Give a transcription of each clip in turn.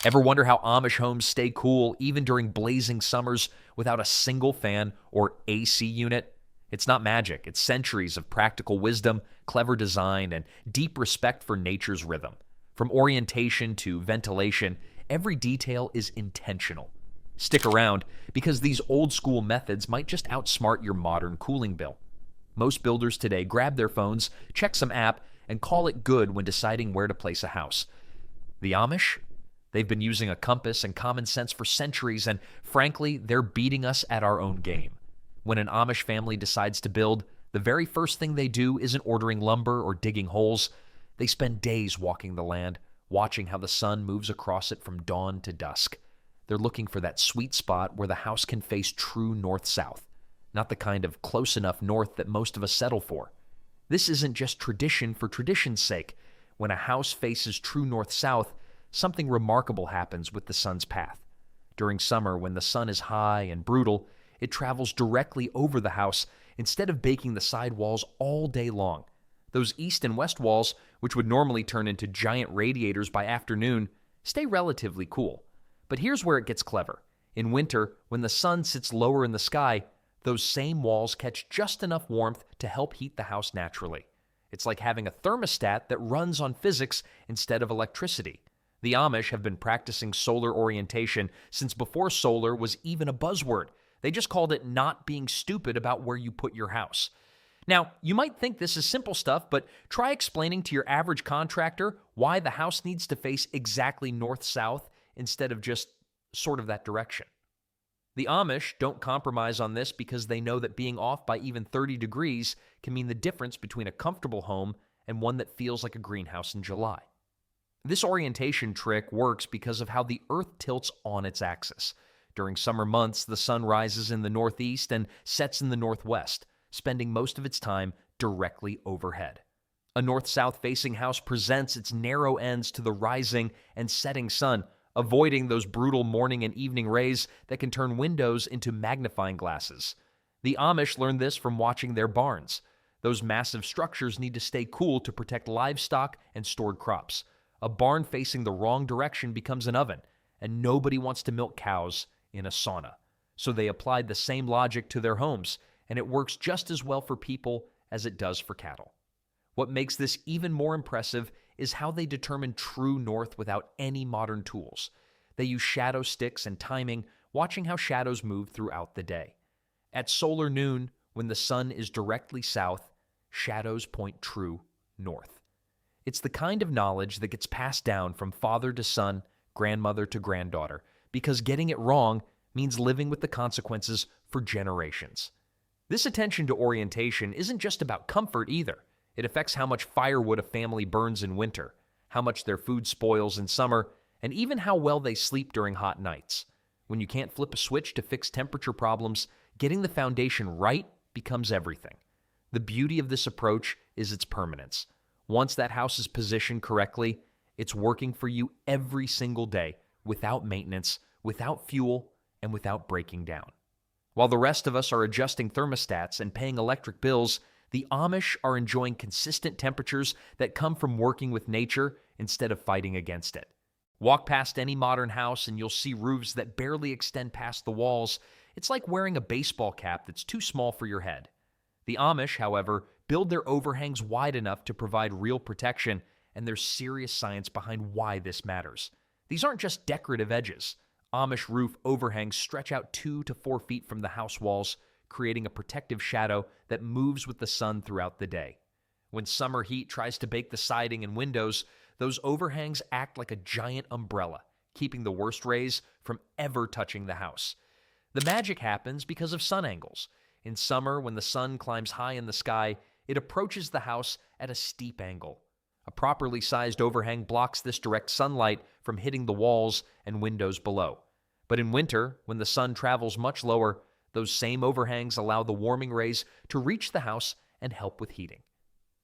Ever wonder how Amish homes stay cool even during blazing summers without a single fan or AC unit? It's not magic, it's centuries of practical wisdom, clever design, and deep respect for nature's rhythm. From orientation to ventilation, every detail is intentional. Stick around, because these old school methods might just outsmart your modern cooling bill. Most builders today grab their phones, check some app, and call it good when deciding where to place a house. The Amish? They've been using a compass and common sense for centuries, and frankly, they're beating us at our own game. When an Amish family decides to build, the very first thing they do isn't ordering lumber or digging holes. They spend days walking the land, watching how the sun moves across it from dawn to dusk. They're looking for that sweet spot where the house can face true north-south, not the kind of close enough north that most of us settle for. This isn't just tradition for tradition's sake. When a house faces true north-south, something remarkable happens with the sun's path. During summer, when the sun is high and brutal, it travels directly over the house instead of baking the side walls all day long. Those east and west walls, which would normally turn into giant radiators by afternoon, stay relatively cool. But here's where it gets clever. In winter, when the sun sits lower in the sky, those same walls catch just enough warmth to help heat the house naturally. It's like having a thermostat that runs on physics instead of electricity. The Amish have been practicing solar orientation since before solar was even a buzzword. They just called it not being stupid about where you put your house. Now, you might think this is simple stuff, but try explaining to your average contractor why the house needs to face exactly north-south instead of just sort of that direction. The Amish don't compromise on this because they know that being off by even 30 degrees can mean the difference between a comfortable home and one that feels like a greenhouse in July. This orientation trick works because of how the Earth tilts on its axis. During summer months, the sun rises in the northeast and sets in the northwest, spending most of its time directly overhead. A north-south facing house presents its narrow ends to the rising and setting sun, avoiding those brutal morning and evening rays that can turn windows into magnifying glasses. The Amish learned this from watching their barns. Those massive structures need to stay cool to protect livestock and stored crops. A barn facing the wrong direction becomes an oven, and nobody wants to milk cows in a sauna. So they applied the same logic to their homes, and it works just as well for people as it does for cattle. What makes this even more impressive is how they determine true north without any modern tools. They use shadow sticks and timing, watching how shadows move throughout the day. At solar noon, when the sun is directly south, shadows point true north. It's the kind of knowledge that gets passed down from father to son, grandmother to granddaughter, because getting it wrong means living with the consequences for generations. This attention to orientation isn't just about comfort either. It affects how much firewood a family burns in winter, how much their food spoils in summer, and even how well they sleep during hot nights. When you can't flip a switch to fix temperature problems, getting the foundation right becomes everything. The beauty of this approach is its permanence. Once that house is positioned correctly, it's working for you every single day, without maintenance, without fuel, and without breaking down. While the rest of us are adjusting thermostats and paying electric bills, the Amish are enjoying consistent temperatures that come from working with nature instead of fighting against it. Walk past any modern house and you'll see roofs that barely extend past the walls. It's like wearing a baseball cap that's too small for your head. The Amish, however, build their overhangs wide enough to provide real protection, and there's serious science behind why this matters. These aren't just decorative edges. Amish roof overhangs stretch out 2 to 4 feet from the house walls, creating a protective shadow that moves with the sun throughout the day. When summer heat tries to bake the siding and windows, those overhangs act like a giant umbrella, keeping the worst rays from ever touching the house. The magic happens because of sun angles. In summer, when the sun climbs high in the sky, it approaches the house at a steep angle. A properly sized overhang blocks this direct sunlight from hitting the walls and windows below. But in winter, when the sun travels much lower, those same overhangs allow the warming rays to reach the house and help with heating.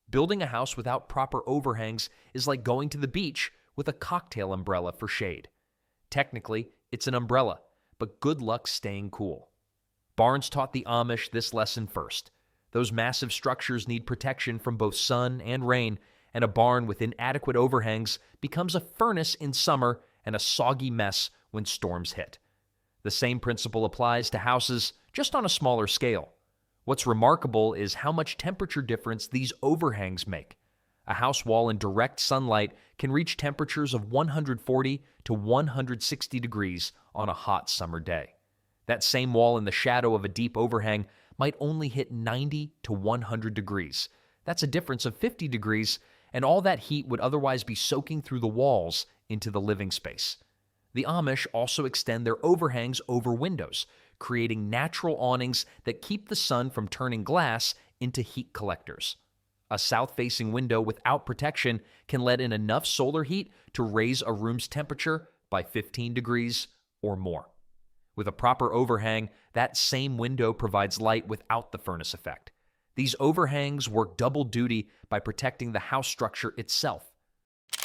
Building a house without proper overhangs is like going to the beach with a cocktail umbrella for shade. Technically, it's an umbrella, but good luck staying cool. Barns taught the Amish this lesson first. Those massive structures need protection from both sun and rain, and a barn with inadequate overhangs becomes a furnace in summer and a soggy mess when storms hit. The same principle applies to houses, just on a smaller scale. What's remarkable is how much temperature difference these overhangs make. A house wall in direct sunlight can reach temperatures of 140 to 160 degrees on a hot summer day. That same wall in the shadow of a deep overhang might only hit 90 to 100 degrees. That's a difference of 50 degrees, and all that heat would otherwise be soaking through the walls into the living space. The Amish also extend their overhangs over windows, creating natural awnings that keep the sun from turning glass into heat collectors. A south-facing window without protection can let in enough solar heat to raise a room's temperature by 15 degrees or more. With a proper overhang, that same window provides light without the furnace effect. These overhangs work double duty by protecting the house structure itself.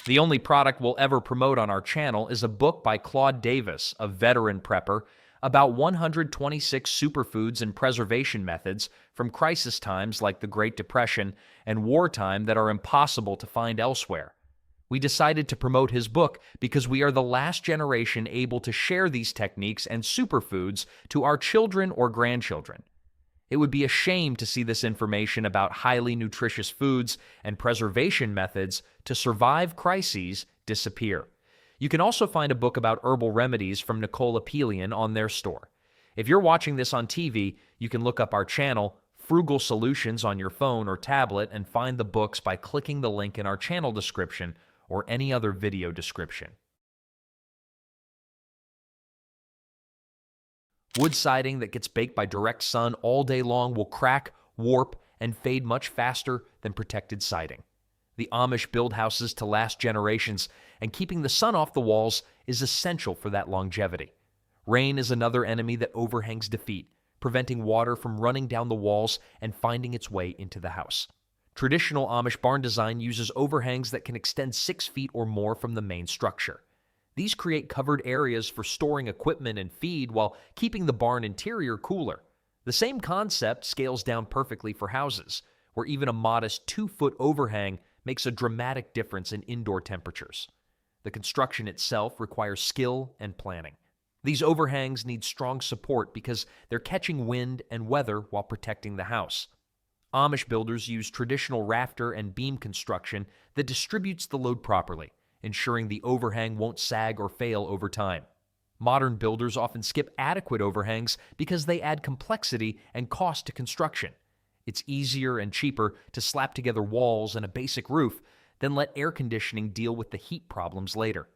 The only product we'll ever promote on our channel is a book by Claude Davis, a veteran prepper, about 126 superfoods and preservation methods from crisis times like the Great Depression and wartime that are impossible to find elsewhere. We decided to promote his book because we are the last generation able to share these techniques and superfoods to our children or grandchildren. It would be a shame to see this information about highly nutritious foods and preservation methods to survive crises disappear. You can also find a book about herbal remedies from Nicole Apelian on their store. If you're watching this on TV, you can look up our channel, Frugal Solutions, on your phone or tablet and find the books by clicking the link in our channel description or any other video description. Wood siding that gets baked by direct sun all day long will crack, warp, and fade much faster than protected siding. The Amish build houses to last generations, and keeping the sun off the walls is essential for that longevity. Rain is another enemy that overhangs defeat, preventing water from running down the walls and finding its way into the house. Traditional Amish barn design uses overhangs that can extend 6 feet or more from the main structure. These create covered areas for storing equipment and feed while keeping the barn interior cooler. The same concept scales down perfectly for houses, where even a modest 2-foot overhang makes a dramatic difference in indoor temperatures. The construction itself requires skill and planning. These overhangs need strong support because they're catching wind and weather while protecting the house. Amish builders use traditional rafter and beam construction that distributes the load properly, ensuring the overhang won't sag or fail over time. Modern builders often skip adequate overhangs because they add complexity and cost to construction. It's easier and cheaper to slap together walls and a basic roof than let air conditioning deal with the heat problems later.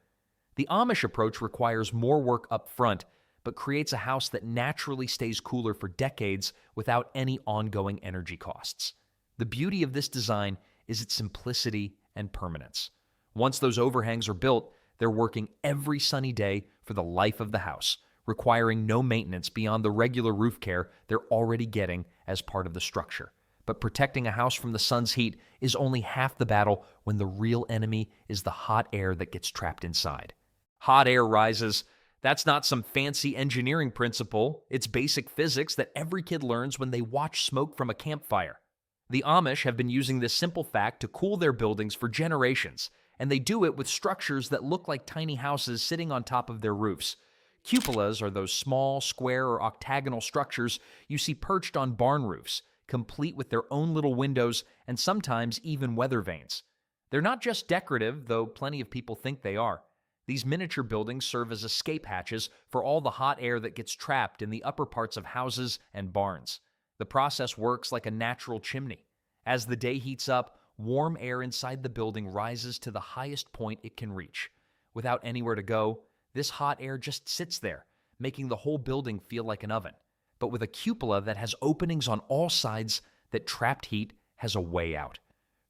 The Amish approach requires more work up front, but creates a house that naturally stays cooler for decades without any ongoing energy costs. The beauty of this design is its simplicity and permanence. Once those overhangs are built, they're working every sunny day for the life of the house, requiring no maintenance beyond the regular roof care they're already getting as part of the structure. But protecting a house from the sun's heat is only half the battle when the real enemy is the hot air that gets trapped inside. Hot air rises. That's not some fancy engineering principle. It's basic physics that every kid learns when they watch smoke from a campfire. The Amish have been using this simple fact to cool their buildings for generations, and they do it with structures that look like tiny houses sitting on top of their roofs. Cupolas are those small, square, or octagonal structures you see perched on barn roofs, complete with their own little windows and sometimes even weather vanes. They're not just decorative, though plenty of people think they are. These miniature buildings serve as escape hatches for all the hot air that gets trapped in the upper parts of houses and barns. The process works like a natural chimney. As the day heats up, warm air inside the building rises to the highest point it can reach. Without anywhere to go, this hot air just sits there, making the whole building feel like an oven. But with a cupola that has openings on all sides, that trapped heat has a way out.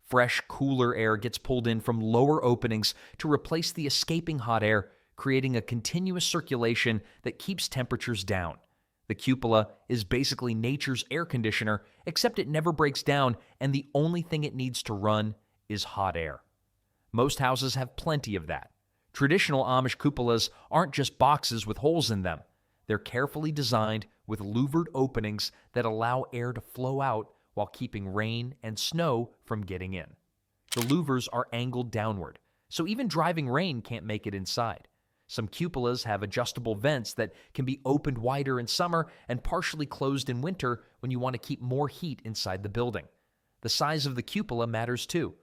Fresh, cooler air gets pulled in from lower openings to replace the escaping hot air, creating a continuous circulation that keeps temperatures down. The cupola is basically nature's air conditioner, except it never breaks down, and the only thing it needs to run is hot air. Most houses have plenty of that. Traditional Amish cupolas aren't just boxes with holes in them. They're carefully designed with louvered openings that allow air to flow out while keeping rain and snow from getting in. The louvers are angled downward, so even driving rain can't make it inside. Some cupolas have adjustable vents that can be opened wider in summer and partially closed in winter when you want to keep more heat inside the building. The size of the cupola matters too.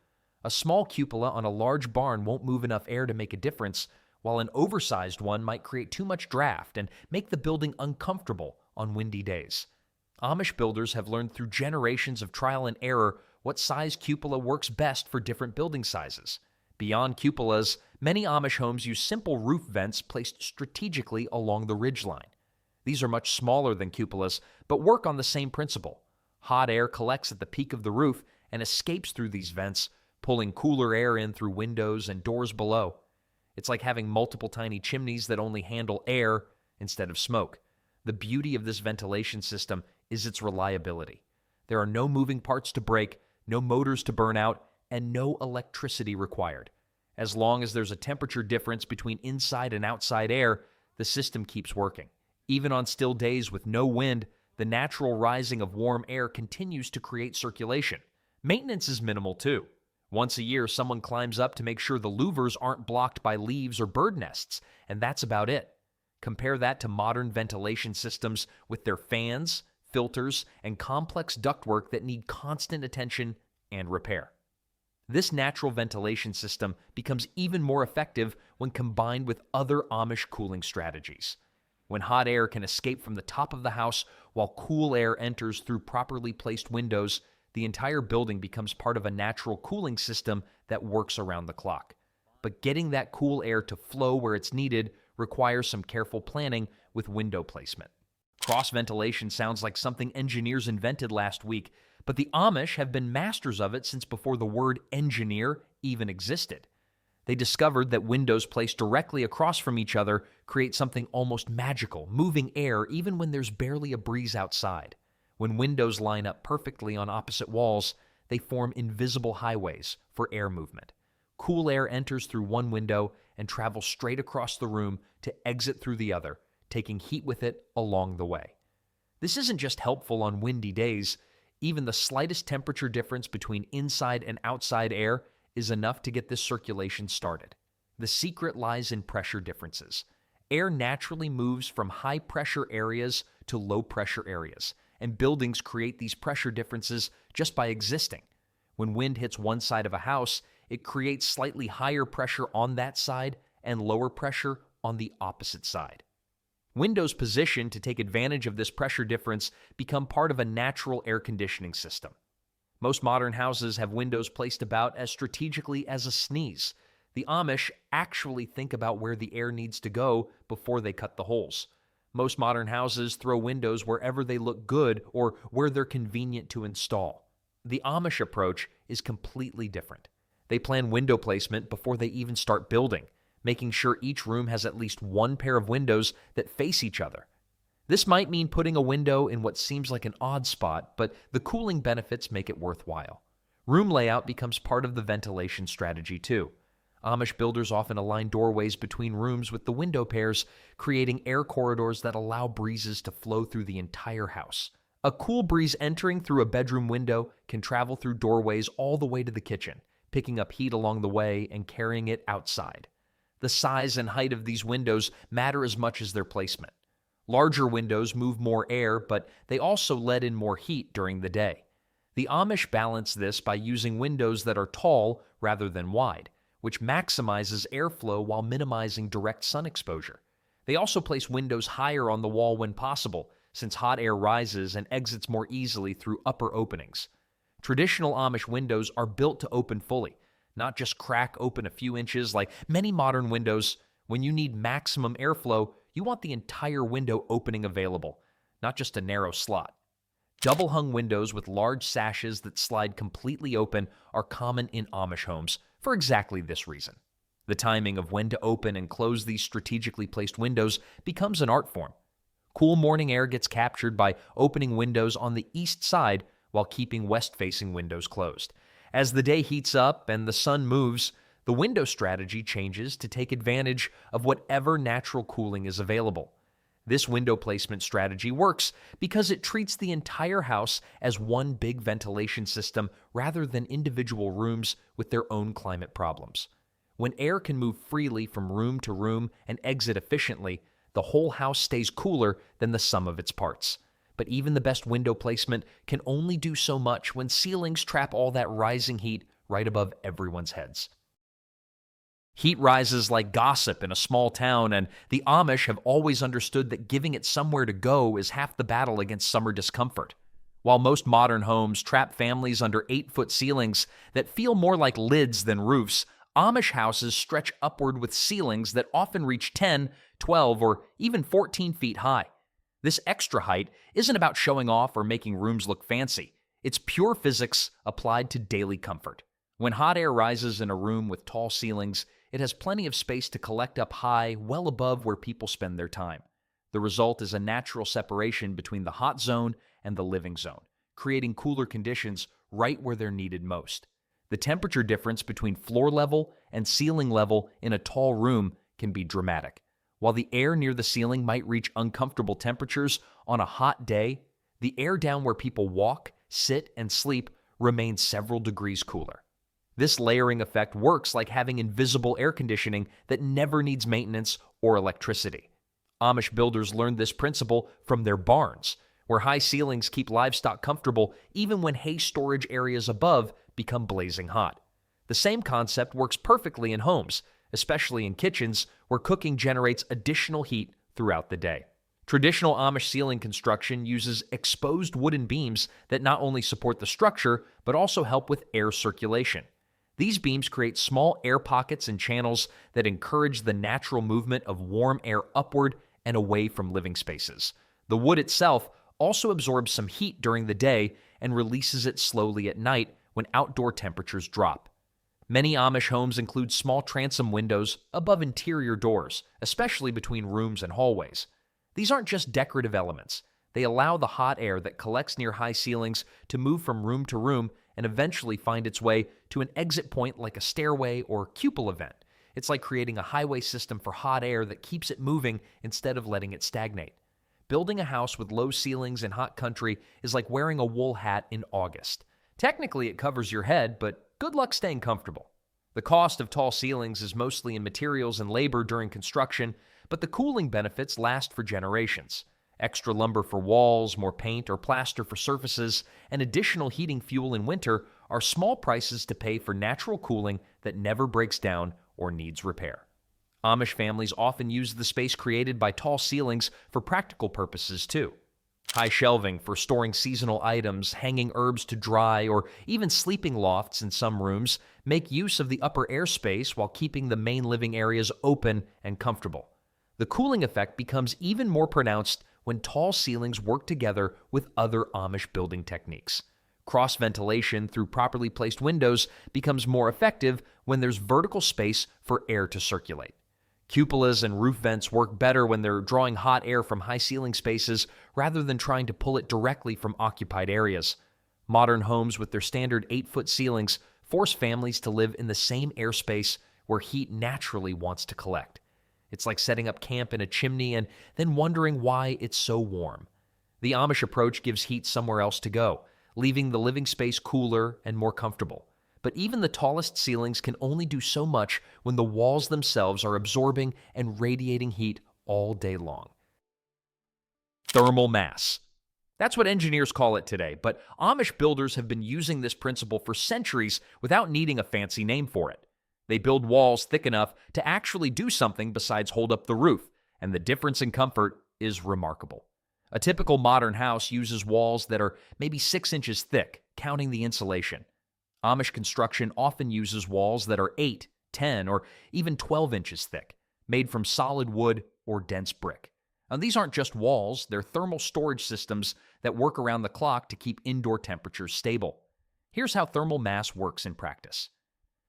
A small cupola on a large barn won't move enough air to make a difference, while an oversized one might create too much draft and make the building uncomfortable on windy days. Amish builders have learned through generations of trial and error what size cupola works best for different building sizes. Beyond cupolas, many Amish homes use simple roof vents placed strategically along the ridgeline. These are much smaller than cupolas, but work on the same principle. Hot air collects at the peak of the roof and escapes through these vents, pulling cooler air in through windows and doors below. It's like having multiple tiny chimneys that only handle air instead of smoke. The beauty of this ventilation system is its reliability. There are no moving parts to break, no motors to burn out, and no electricity required. As long as there's a temperature difference between inside and outside air, the system keeps working. Even on still days with no wind, the natural rising of warm air continues to create circulation. Maintenance is minimal too. Once a year, someone climbs up to make sure the louvers aren't blocked by leaves or bird nests, and that's about it. Compare that to modern ventilation systems with their fans, filters, and complex ductwork that need constant attention and repair. This natural ventilation system becomes even more effective when combined with other Amish cooling strategies. When hot air can escape from the top of the house while cool air enters through properly placed windows, the entire building becomes part of a natural cooling system that works around the clock. But getting that cool air to flow where it's needed requires some careful planning with window placement. Cross ventilation sounds like something engineers invented last week, but the Amish have been masters of it since before the word engineer even existed. They discovered that windows placed directly across from each other create something almost magical, moving air even when there's barely a breeze outside. When windows line up perfectly on opposite walls, they form invisible highways for air movement. Cool air enters through one window and travels straight across the room to exit through the other, taking heat with it along the way. This isn't just helpful on windy days. Even the slightest temperature difference between inside and outside air is enough to get this circulation started. The secret lies in pressure differences. Air naturally moves from high-pressure areas to low-pressure areas, and buildings create these pressure differences just by existing. When wind hits one side of a house, it creates slightly higher pressure on that side and lower pressure on the opposite side. Windows positioned to take advantage of this pressure difference become part of a natural air conditioning system. Most modern houses have windows placed about as strategically as a sneeze. The Amish actually think about where the air needs to go before they cut the holes. Most modern houses throw windows wherever they look good or where they're convenient to install. The Amish approach is completely different. They plan window placement before they even start building, making sure each room has at least one pair of windows that face each other. This might mean putting a window in what seems like an odd spot, but the cooling benefits make it worthwhile. Room layout becomes part of the ventilation strategy too. Amish builders often align doorways between rooms with the window pairs, creating air corridors that allow breezes to flow through the entire house. A cool breeze entering through a bedroom window can travel through doorways all the way to the kitchen, picking up heat along the way and carrying it outside. The size and height of these windows matter as much as their placement. Larger windows move more air, but they also let in more heat during the day. The Amish balance this by using windows that are tall rather than wide, which maximizes airflow while minimizing direct sun exposure. They also place windows higher on the wall when possible, since hot air rises and exits more easily through upper openings. Traditional Amish windows are built to open fully, not just crack open a few inches like many modern windows. When you need maximum airflow, you want the entire window opening available, not just a narrow slot. Double-hung windows with large sashes that slide completely open are common in Amish homes for exactly this reason. The timing of when to open and close these strategically placed windows becomes an art form. Cool morning air gets captured by opening windows on the east side while keeping west-facing windows closed. As the day heats up and the sun moves, the window strategy changes to take advantage of whatever natural cooling is available. This window placement strategy works because it treats the entire house as one big ventilation system rather than individual rooms with their own climate problems. When air can move freely from room to room and exit efficiently, the whole house stays cooler than the sum of its parts. But even the best window placement can only do so much when ceilings trap all that rising heat right above everyone's heads. Heat rises like gossip in a small town, and the Amish have always understood that giving it somewhere to go is half the battle against summer discomfort. While most modern homes trap families under 8-foot ceilings that feel more like lids than roofs, Amish houses stretch upward with ceilings that often reach 10, 12, or even 14 feet high. This extra height isn't about showing off or making rooms look fancy. It's pure physics applied to daily comfort. When hot air rises in a room with tall ceilings, it has plenty of space to collect up high, well above where people spend their time. The result is a natural separation between the hot zone and the living zone, creating cooler conditions right where they're needed most. The temperature difference between floor level and ceiling level in a tall room can be dramatic. While the air near the ceiling might reach uncomfortable temperatures on a hot day, the air down where people walk, sit, and sleep remains several degrees cooler. This layering effect works like having invisible air conditioning that never needs maintenance or electricity. Amish builders learned this principle from their barns, where high ceilings keep livestock comfortable even when hay storage areas above become blazing hot. The same concept works perfectly in homes, especially in kitchens where cooking generates additional heat throughout the day. Traditional Amish ceiling construction uses exposed wooden beams that not only support the structure, but also help with air circulation. These beams create small air pockets and channels that encourage the natural movement of warm air upward and away from living spaces. The wood itself also absorbs some heat during the day and releases it slowly at night when outdoor temperatures drop. Many Amish homes include small transom windows above interior doors, especially between rooms and hallways. These aren't just decorative elements. They allow the hot air that collects near high ceilings to move from room to room and eventually find its way to an exit point like a stairway or cupola vent. It's like creating a highway system for hot air that keeps it moving instead of letting it stagnate. Building a house with low ceilings in hot country is like wearing a wool hat in August. Technically, it covers your head, but good luck staying comfortable. The cost of tall ceilings is mostly in materials and labor during construction, but the cooling benefits last for generations. Extra lumber for walls, more paint or plaster for surfaces, and additional heating fuel in winter are small prices to pay for natural cooling that never breaks down or needs repair. Amish families often use the space created by tall ceilings for practical purposes too. High shelving for storing seasonal items, hanging herbs to dry, or even sleeping lofts in some rooms make use of the upper air space while keeping the main living areas open and comfortable. The cooling effect becomes even more pronounced when tall ceilings work together with other Amish building techniques. Cross-ventilation through properly placed windows becomes more effective when there's vertical space for air to circulate. Cupolas and roof vents work better when they're drawing hot air from high ceiling spaces rather than trying to pull it directly from occupied areas. Modern homes with their standard 8-foot ceilings force families to live in the same airspace where heat naturally wants to collect. It's like setting up camp in a chimney and then wondering why it's so warm. The Amish approach gives heat somewhere else to go, leaving the living space cooler and more comfortable. But even the tallest ceilings can only do so much when the walls themselves are absorbing and radiating heat all day long. Thermal mass. That's what engineers call it today, but Amish builders have been using this principle for centuries without needing a fancy name for it. They build walls thick enough to actually do something besides hold up the roof, and the difference in comfort is remarkable. A typical modern house uses walls that are maybe 6 inches thick, counting the insulation. Amish construction often uses walls that are 8, 10, or even 12 inches thick, made from solid wood or dense brick. And these aren't just walls, they're thermal storage systems that work around the clock to keep indoor temperatures stable. Here's how thermal mass works in practice.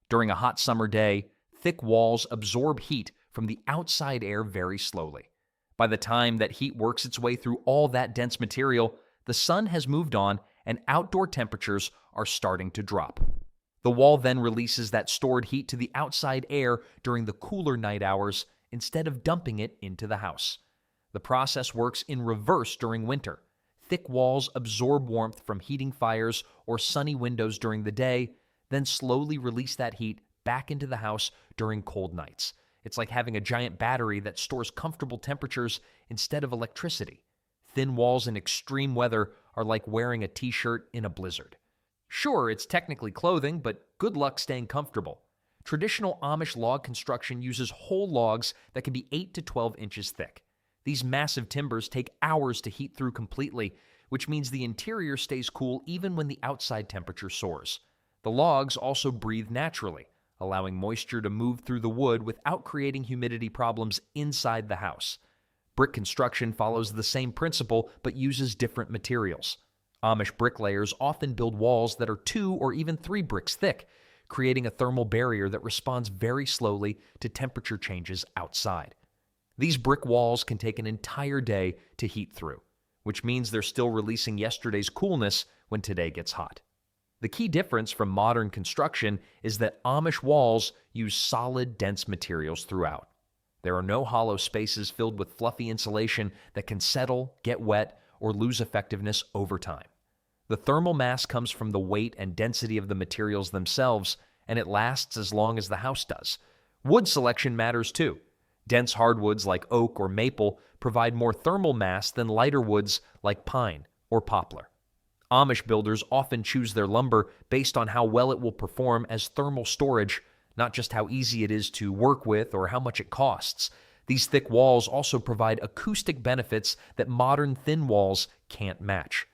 During a hot summer day, thick walls absorb heat from the outside air very slowly. By the time that heat works its way through all that dense material, the sun has moved on and outdoor temperatures are starting to drop. The wall then releases that stored heat to the outside air during the cooler night hours instead of dumping it into the house. The process works in reverse during winter. Thick walls absorb warmth from heating fires or sunny windows during the day, then slowly release that heat back into the house during cold nights. It's like having a giant battery that stores comfortable temperatures instead of electricity. Thin walls in extreme weather are like wearing a t-shirt in a blizzard. Sure, it's technically clothing, but good luck staying comfortable. Traditional Amish log construction uses whole logs that can be 8 to 12 inches thick. These massive timbers take hours to heat through completely, which means the interior stays cool even when the outside temperature soars. The logs also breathe naturally, allowing moisture to move through the wood without creating humidity problems inside the house. Brick construction follows the same principle but uses different materials. Amish bricklayers often build walls that are 2 or even 3 bricks thick, creating a thermal barrier that responds very slowly to temperature changes outside. These brick walls can take an entire day to heat through, which means they're still releasing yesterday's coolness when today gets hot. The key difference from modern construction is that Amish walls use solid, dense materials throughout. There are no hollow spaces filled with fluffy insulation that can settle, get wet, or lose effectiveness over time. The thermal mass comes from the weight and density of the materials themselves, and it lasts as long as the house does. Wood selection matters too. Dense hardwoods like oak or maple provide more thermal mass than lighter woods like pine or poplar. Amish builders often choose their lumber based on how well it will perform as thermal storage, not just how easy it is to work with or how much it costs. These thick walls also provide acoustic benefits that modern thin walls can't match.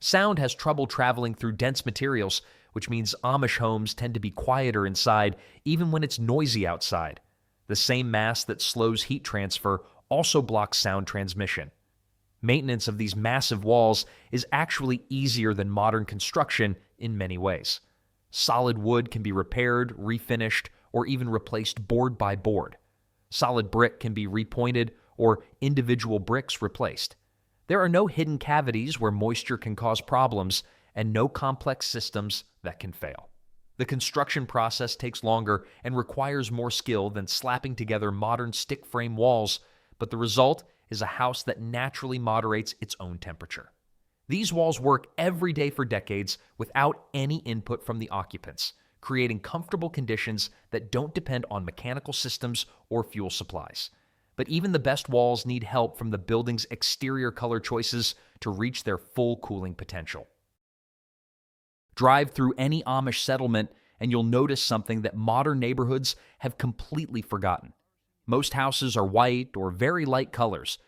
Sound has trouble traveling through dense materials, which means Amish homes tend to be quieter inside even when it's noisy outside. The same mass that slows heat transfer also blocks sound transmission. Maintenance of these massive walls is actually easier than modern construction in many ways. Solid wood can be repaired, refinished, or even replaced board by board. Solid brick can be repointed or individual bricks replaced. There are no hidden cavities where moisture can cause problems and no complex systems that can fail. The construction process takes longer and requires more skill than slapping together modern stick frame walls, but the result is a house that naturally moderates its own temperature. These walls work every day for decades without any input from the occupants, creating comfortable conditions that don't depend on mechanical systems or fuel supplies. But even the best walls need help from the building's exterior color choices to reach their full cooling potential. Drive through any Amish settlement and you'll notice something that modern neighborhoods have completely forgotten. Most houses are white or very light colors.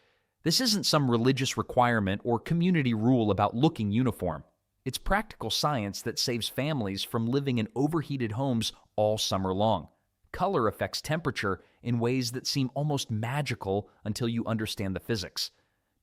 This isn't some religious requirement or community rule about looking uniform. It's practical science that saves families from living in overheated homes all summer long. Color affects temperature in ways that seem almost magical until you understand the physics.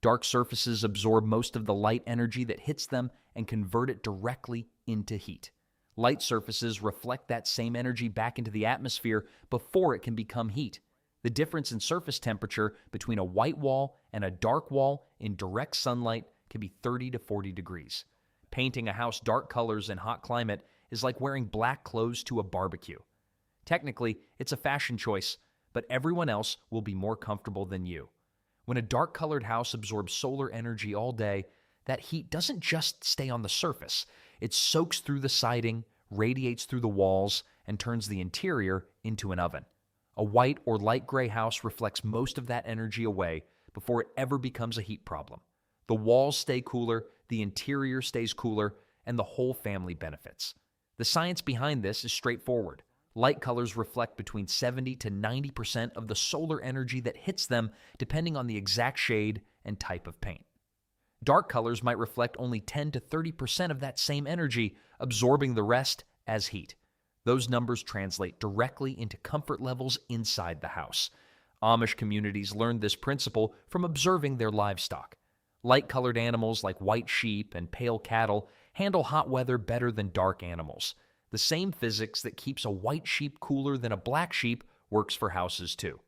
Dark surfaces absorb most of the light energy that hits them and convert it directly into heat. Light surfaces reflect that same energy back into the atmosphere before it can become heat. The difference in surface temperature between a white wall and a dark wall in direct sunlight can be 30 to 40 degrees. Painting a house dark colors in hot climate is like wearing black clothes to a barbecue. Technically, it's a fashion choice, but everyone else will be more comfortable than you. When a dark-colored house absorbs solar energy all day, that heat doesn't just stay on the surface. It soaks through the siding, radiates through the walls, and turns the interior into an oven. A white or light gray house reflects most of that energy away before it ever becomes a heat problem. The walls stay cooler, the interior stays cooler, and the whole family benefits. The science behind this is straightforward. Light colors reflect between 70 to 90% of the solar energy that hits them, depending on the exact shade and type of paint. Dark colors might reflect only 10 to 30% of that same energy, absorbing the rest as heat. Those numbers translate directly into comfort levels inside the house. Amish communities learned this principle from observing their livestock. Light-colored animals like white sheep and pale cattle handle hot weather better than dark animals. The same physics that keeps a white sheep cooler than a black sheep works for houses too.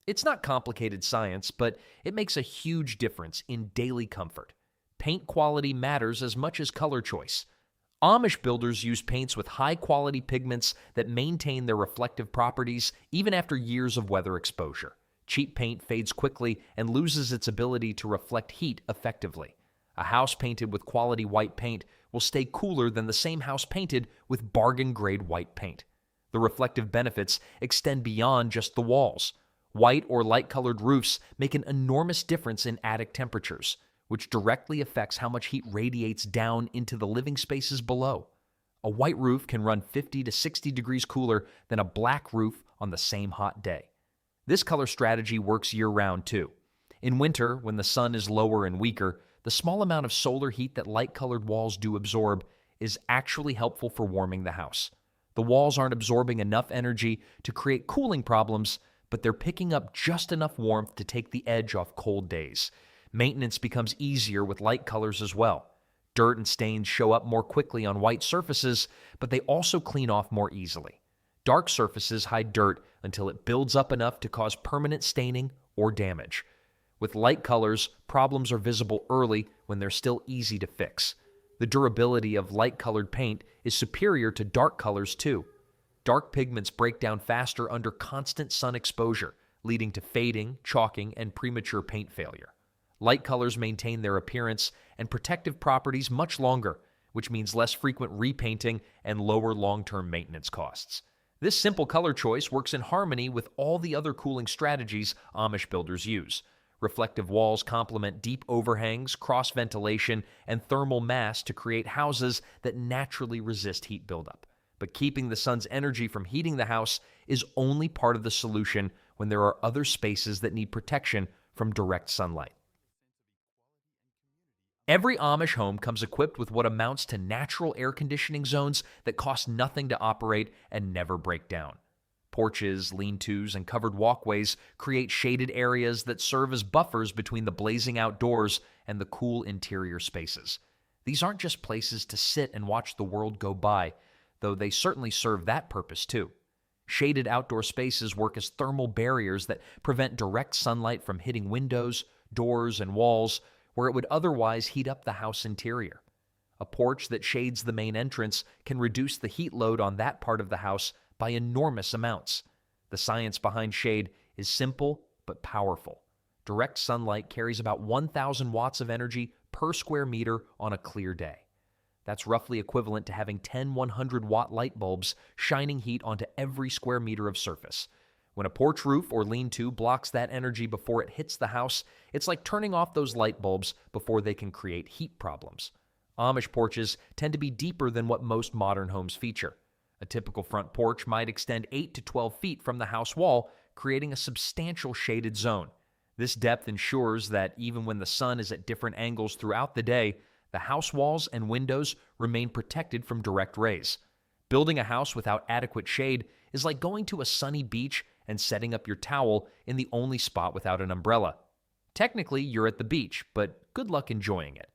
It's not complicated science, but it makes a huge difference in daily comfort. Paint quality matters as much as color choice. Amish builders use paints with high-quality pigments that maintain their reflective properties even after years of weather exposure. Cheap paint fades quickly and loses its ability to reflect heat effectively. A house painted with quality white paint will stay cooler than the same house painted with bargain-grade white paint. The reflective benefits extend beyond just the walls. White or light-colored roofs make an enormous difference in attic temperatures, which directly affects how much heat radiates down into the living spaces below. A white roof can run 50 to 60 degrees cooler than a black roof on the same hot day. This color strategy works year-round too. In winter, when the sun is lower and weaker, the small amount of solar heat that light-colored walls do absorb is actually helpful for warming the house. The walls aren't absorbing enough energy to create cooling problems, but they're picking up just enough warmth to take the edge off cold days. Maintenance becomes easier with light colors as well. Dirt and stains show up more quickly on white surfaces, but they also clean off more easily. Dark surfaces hide dirt until it builds up enough to cause permanent staining or damage. With light colors, problems are visible early when they're still easy to fix. The durability of light-colored paint is superior to dark colors too. Dark pigments break down faster under constant sun exposure, leading to fading, chalking, and premature paint failure. Light colors maintain their appearance and protective properties much longer, which means less frequent repainting and lower long-term maintenance costs. This simple color choice works in harmony with all the other cooling strategies Amish builders use. Reflective walls complement deep overhangs, cross ventilation, and thermal mass to create houses that naturally resist heat buildup. But keeping the sun's energy from heating the house is only part of the solution when there are other spaces that need protection from direct sunlight. Every Amish home comes equipped with what amounts to natural air conditioning zones that cost nothing to operate and never break down. Porches, lean-tos, and covered walkways create shaded areas that serve as buffers between the blazing outdoors and the cool interior spaces. These aren't just places to sit and watch the world go by, though they certainly serve that purpose too. Shaded outdoor spaces work as thermal barriers that prevent direct sunlight from hitting windows, doors, and walls where it would otherwise heat up the house interior. A porch that shades the main entrance can reduce the heat load on that part of the house by enormous amounts. The science behind shade is simple but powerful. Direct sunlight carries about 1,000 watts of energy per square meter on a clear day. That's roughly equivalent to having 10 100-watt light bulbs shining heat onto every square meter of surface. When a porch roof or lean-to blocks that energy before it hits the house, it's like turning off those light bulbs before they can create heat problems. Amish porches tend to be deeper than what most modern homes feature. A typical front porch might extend 8 to 12 feet from the house wall, creating a substantial shaded zone. This depth ensures that even when the sun is at different angles throughout the day, the house walls and windows remain protected from direct rays. Building a house without adequate shade is like going to a sunny beach and setting up your towel in the only spot without an umbrella. Technically, you're at the beach, but good luck enjoying it.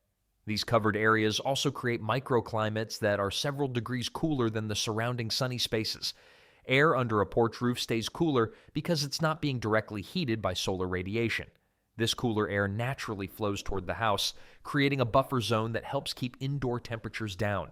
These covered areas also create microclimates that are several degrees cooler than the surrounding sunny spaces. Air under a porch roof stays cooler because it's not being directly heated by solar radiation. This cooler air naturally flows toward the house, creating a buffer zone that helps keep indoor temperatures down.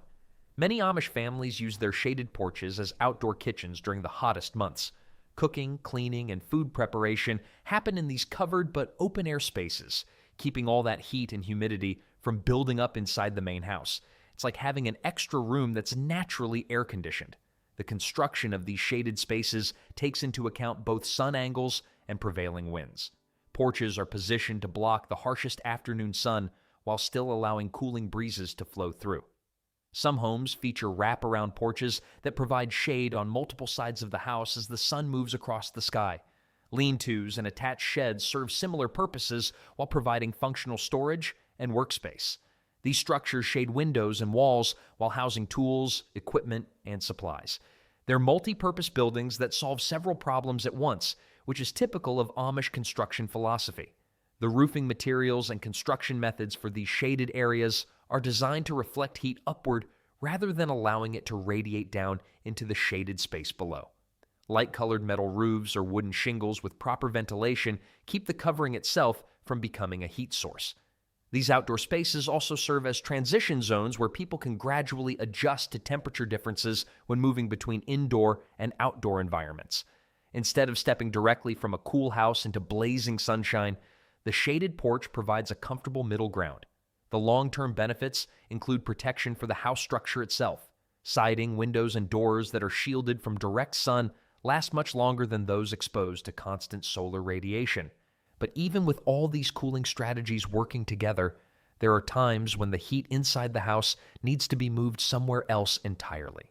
Many Amish families use their shaded porches as outdoor kitchens during the hottest months. Cooking, cleaning, and food preparation happen in these covered but open-air spaces, keeping all that heat and humidity from building up inside the main house. It's like having an extra room that's naturally air-conditioned. The construction of these shaded spaces takes into account both sun angles and prevailing winds. Porches are positioned to block the harshest afternoon sun while still allowing cooling breezes to flow through. Some homes feature wraparound porches that provide shade on multiple sides of the house as the sun moves across the sky. Lean-tos and attached sheds serve similar purposes while providing functional storage and workspace. These structures shade windows and walls while housing tools, equipment, and supplies. They're multi-purpose buildings that solve several problems at once, which is typical of Amish construction philosophy. The roofing materials and construction methods for these shaded areas are designed to reflect heat upward rather than allowing it to radiate down into the shaded space below. Light-colored metal roofs or wooden shingles with proper ventilation keep the covering itself from becoming a heat source. These outdoor spaces also serve as transition zones where people can gradually adjust to temperature differences when moving between indoor and outdoor environments. Instead of stepping directly from a cool house into blazing sunshine, the shaded porch provides a comfortable middle ground. The long-term benefits include protection for the house structure itself. Siding, windows, and doors that are shielded from direct sun last much longer than those exposed to constant solar radiation. But even with all these cooling strategies working together, there are times when the heat inside the house needs to be moved somewhere else entirely.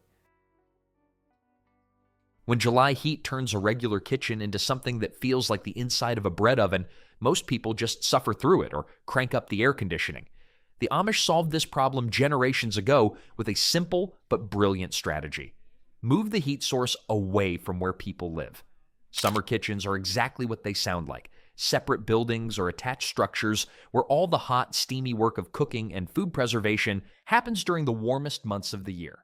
When July heat turns a regular kitchen into something that feels like the inside of a bread oven, most people just suffer through it or crank up the air conditioning. The Amish solved this problem generations ago with a simple but brilliant strategy. Move the heat source away from where people live. Summer kitchens are exactly what they sound like: separate buildings or attached structures where all the hot, steamy work of cooking and food preservation happens during the warmest months of the year.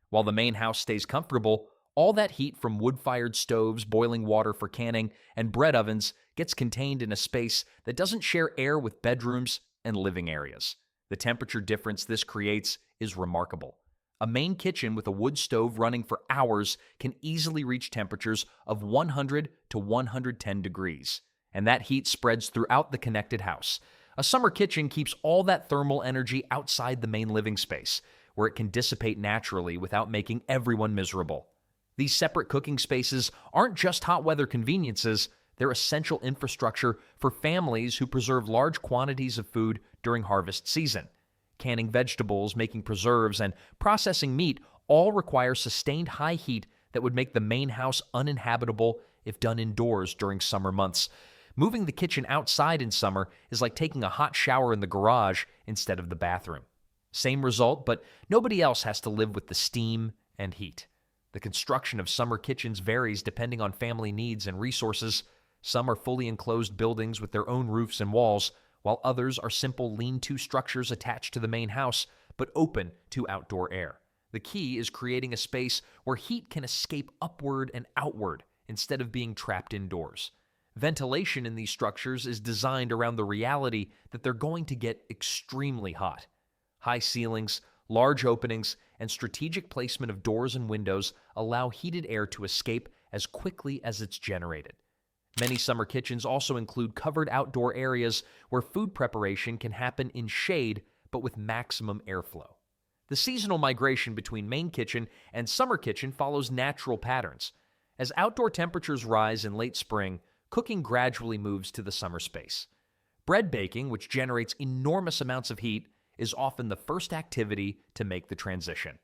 While the main house stays comfortable, all that heat from wood-fired stoves, boiling water for canning, and bread ovens gets contained in a space that doesn't share air with bedrooms and living areas. The temperature difference this creates is remarkable. A main kitchen with a wood stove running for hours can easily reach temperatures of 100 to 110 degrees, and that heat spreads throughout the connected house. A summer kitchen keeps all that thermal energy outside the main living space, where it can dissipate naturally without making everyone miserable. These separate cooking spaces aren't just hot weather conveniences, they're essential infrastructure for families who preserve large quantities of food during harvest season. Canning vegetables, making preserves, and processing meat all require sustained high heat that would make the main house uninhabitable if done indoors during summer months. Moving the kitchen outside in summer is like taking a hot shower in the garage instead of the bathroom. Same result, but nobody else has to live with the steam and heat. The construction of summer kitchens varies depending on family needs and resources. Some are fully enclosed buildings with their own roofs and walls, while others are simple lean-to structures attached to the main house, but open to outdoor air. The key is creating a space where heat can escape upward and outward instead of being trapped indoors. Ventilation in these structures is designed around the reality that they're going to get extremely hot. High ceilings, large openings, and strategic placement of doors and windows allow heated air to escape as quickly as it's generated. Many summer kitchens also include covered outdoor areas where food preparation can happen in shade but with maximum airflow. The seasonal migration between main kitchen and summer kitchen follows natural patterns. As outdoor temperatures rise in late spring, cooking gradually moves to the summer space. Bread baking, which generates enormous amounts of heat, is often the first activity to make the transition.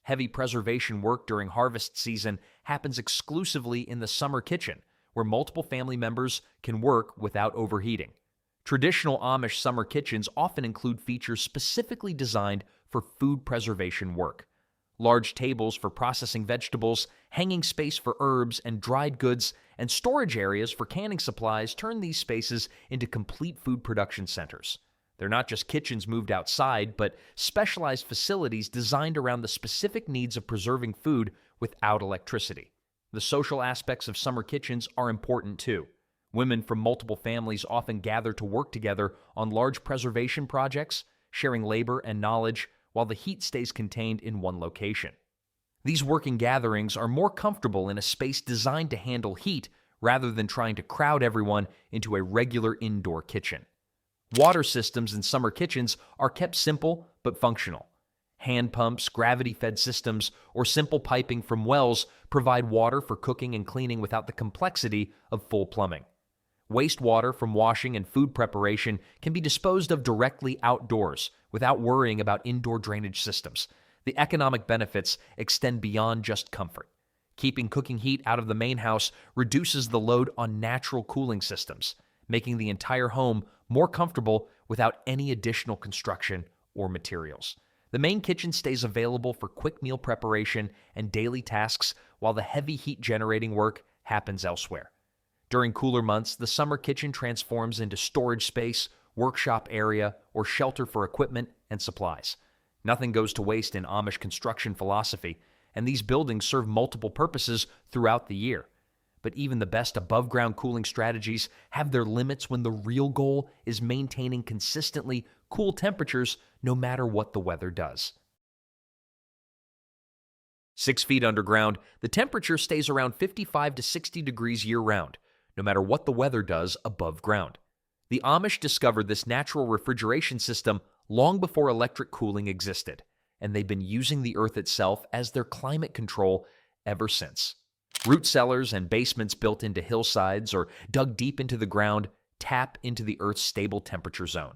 Heavy preservation work during harvest season happens exclusively in the summer kitchen, where multiple family members can work without overheating. Traditional Amish summer kitchens often include features specifically designed for food preservation work. Large tables for processing vegetables, hanging space for herbs and dried goods, and storage areas for canning supplies turn these spaces into complete food production centers. They're not just kitchens moved outside, but specialized facilities designed around the specific needs of preserving food without electricity. The social aspects of summer kitchens are important too. Women from multiple families often gather to work together on large preservation projects, sharing labor and knowledge while the heat stays contained in one location. These working gatherings are more comfortable in a space designed to handle heat rather than trying to crowd everyone into a regular indoor kitchen. Water systems in summer kitchens are kept simple but functional. Hand pumps, gravity-fed systems, or simple piping from wells provide water for cooking and cleaning without the complexity of full plumbing. Wastewater from washing and food preparation can be disposed of directly outdoors without worrying about indoor drainage systems. The economic benefits extend beyond just comfort. Keeping cooking heat out of the main house reduces the load on natural cooling systems, making the entire home more comfortable without any additional construction or materials. The main kitchen stays available for quick meal preparation and daily tasks while the heavy heat-generating work happens elsewhere. During cooler months, the summer kitchen transforms into storage space, workshop area, or shelter for equipment and supplies. Nothing goes to waste in Amish construction philosophy, and these buildings serve multiple purposes throughout the year. But even the best above-ground cooling strategies have their limits when the real goal is maintaining consistently cool temperatures no matter what the weather does. 6 feet underground, the temperature stays around 55 to 60 degrees year-round, no matter what the weather does above ground. The Amish discovered this natural refrigeration system long before electric cooling existed. and they've been using the Earth itself as their climate control ever since. Root cellars and basements built into hillsides or dug deep into the ground tap into the Earth's stable temperature zone.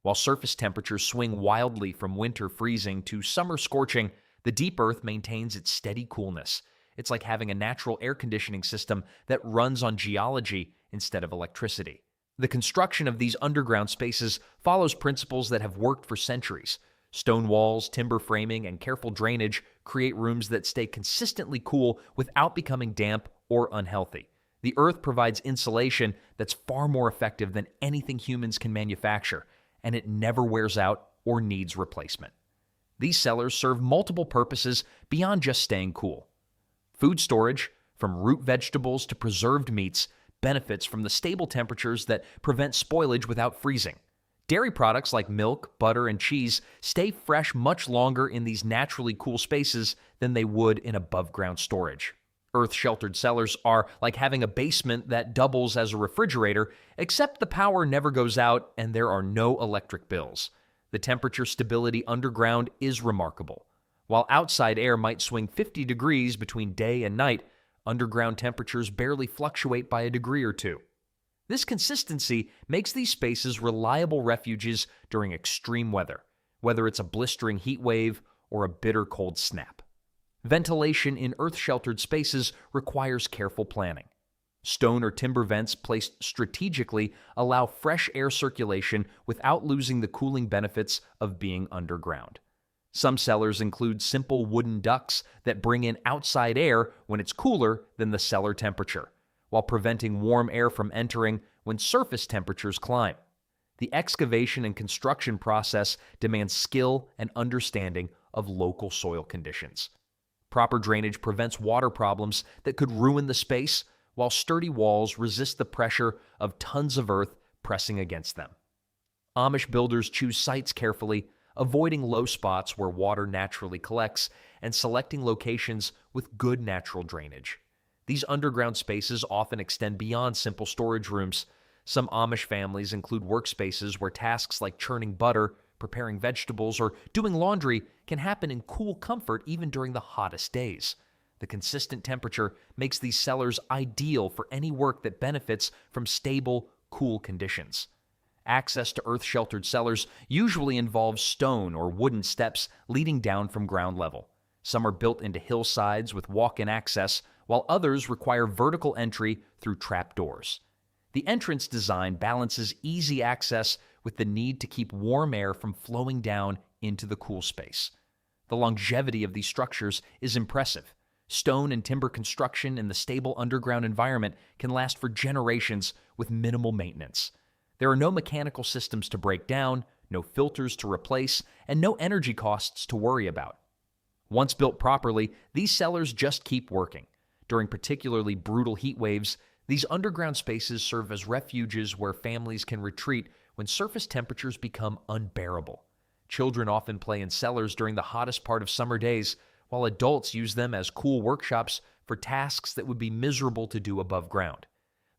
While surface temperatures swing wildly from winter freezing to summer scorching, the deep Earth maintains its steady coolness. It's like having a natural air conditioning system that runs on geology instead of electricity. The construction of these underground spaces follows principles that have worked for centuries. Stone walls, timber framing, and careful drainage create rooms that stay consistently cool without becoming damp or unhealthy. The Earth provides insulation that's far more effective than anything humans can manufacture, and it never wears out or needs replacement. These cellars serve multiple purposes beyond just staying cool. Food storage, from root vegetables to preserved meats, benefits from the stable temperatures that prevent spoilage without freezing. Dairy products like milk, butter, and cheese stay fresh much longer in these naturally cool spaces than they would in above-ground storage. Earth-sheltered cellars are like having a basement that doubles as a refrigerator, except the power never goes out and there are no electric bills. The temperature stability underground is remarkable. While outside air might swing 50 degrees between day and night, underground temperatures barely fluctuate by a degree or two. This consistency makes these spaces reliable refuges during extreme weather, whether it's a blistering heat wave or a bitter cold snap. Ventilation in earth-sheltered spaces requires careful planning. Stone or timber vents placed strategically allow fresh air circulation without losing the cooling benefits of being underground. Some cellars include simple wooden ducts that bring in outside air when it's cooler than the cellar temperature, while preventing warm air from entering when surface temperatures climb. The excavation and construction process demands skill and understanding of local soil conditions. Proper drainage prevents water problems that could ruin the space, while sturdy walls resist the pressure of tons of earth pressing against them. Amish builders choose sites carefully, avoiding low spots where water naturally collects and selecting locations with good natural drainage. These underground spaces often extend beyond simple storage rooms. Some Amish families include workspaces where tasks like churning butter, preparing vegetables, or doing laundry can happen in cool comfort even during the hottest days. The consistent temperature makes these cellars ideal for any work that benefits from stable, cool conditions. Access to earth-sheltered cellars usually involves stone or wooden steps leading down from ground level. Some are built into hillsides with walk-in access, while others require vertical entry through trapdoors. The entrance design balances easy access with the need to keep warm air from flowing down into the cool space. The longevity of these structures is impressive. Stone and timber construction in the stable underground environment can last for generations with minimal maintenance. There are no mechanical systems to break down, no filters to replace, and no energy costs to worry about. Once built properly, these cellars just keep working. During particularly brutal heat waves, these underground spaces serve as refuges where families can retreat when surface temperatures become unbearable. Children often play in cellars during the hottest part of summer days, while adults use them as cool workshops for tasks that would be miserable to do above ground.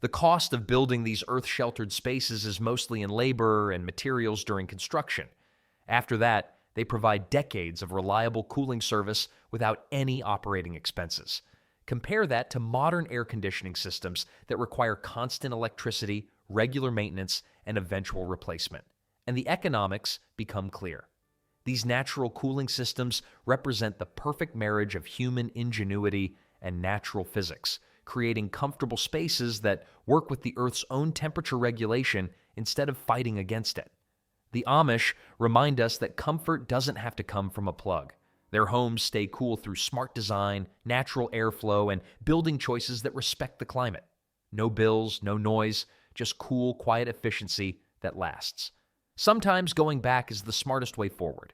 The cost of building these earth-sheltered spaces is mostly in labor and materials during construction. After that, they provide decades of reliable cooling service without any operating expenses. Compare that to modern air conditioning systems that require constant electricity, regular maintenance, and eventual replacement. And the economics become clear. These natural cooling systems represent the perfect marriage of human ingenuity and natural physics, creating comfortable spaces that work with the Earth's own temperature regulation instead of fighting against it. The Amish remind us that comfort doesn't have to come from a plug. Their homes stay cool through smart design, natural airflow, and building choices that respect the climate. No bills, no noise, just cool, quiet efficiency that lasts. Sometimes going back is the smartest way forward.